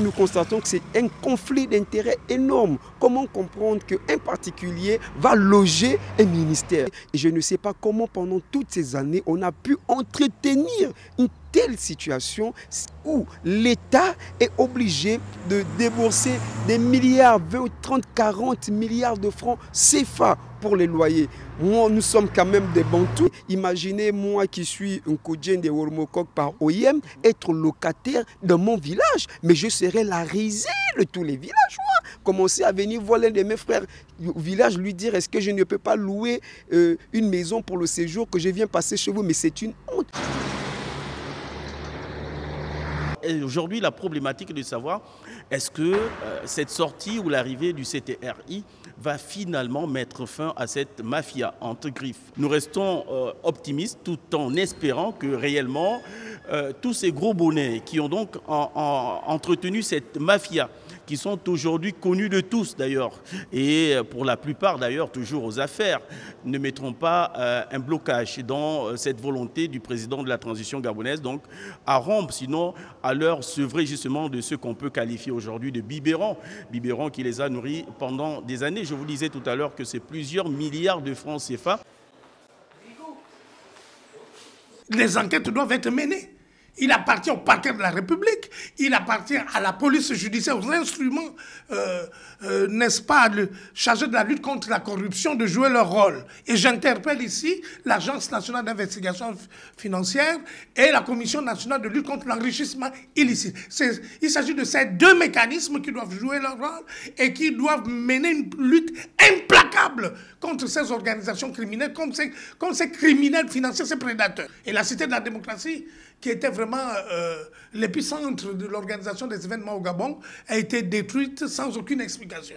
nous constatons que c'est un conflit d'intérêts énorme. Comment comprendre qu'un particulier va loger un ministère? Et je ne sais pas comment pendant toutes ces années on a pu entretenir une telle situation où l'État est obligé de débourser des milliards, 20, 30, 40 milliards de francs CFA pour les loyers. Moi, nous sommes quand même des Bantous. Imaginez moi qui suis un Kodjen de Wormokok par OIM, être locataire dans mon village. Mais je serais la risée de tous les villageois. Commencer à venir voir l'un de mes frères au village, lui dire est-ce que je ne peux pas louer une maison pour le séjour que je viens passer chez vous. Mais c'est une honte. Aujourd'hui, la problématique est de savoir est-ce que cette sortie ou l'arrivée du CTRI va finalement mettre fin à cette mafia entre griffes. Nous restons optimistes tout en espérant que réellement tous ces gros bonnets qui ont donc entretenu cette mafia, qui sont aujourd'hui connus de tous d'ailleurs, et pour la plupart d'ailleurs toujours aux affaires, ne mettront pas un blocage dans cette volonté du président de la transition gabonaise, donc à rompre, sinon à leur sevrer justement de ce qu'on peut qualifier aujourd'hui de biberons qui les a nourris pendant des années. Je vous disais tout à l'heure que c'est plusieurs milliards de francs CFA. Les enquêtes doivent être menées. Il appartient au parquet de la République, il appartient à la police judiciaire, aux instruments, n'est-ce pas, chargés de la lutte contre la corruption, de jouer leur rôle. Et j'interpelle ici l'Agence nationale d'investigation financière et la Commission nationale de lutte contre l'enrichissement illicite. Il s'agit de ces deux mécanismes qui doivent jouer leur rôle et qui doivent mener une lutte implacable contre ces organisations criminelles, contre ces criminels financiers, ces prédateurs. Et la Cité de la démocratie, qui était vraiment l'épicentre de l'organisation des événements au Gabon, a été détruite sans aucune explication.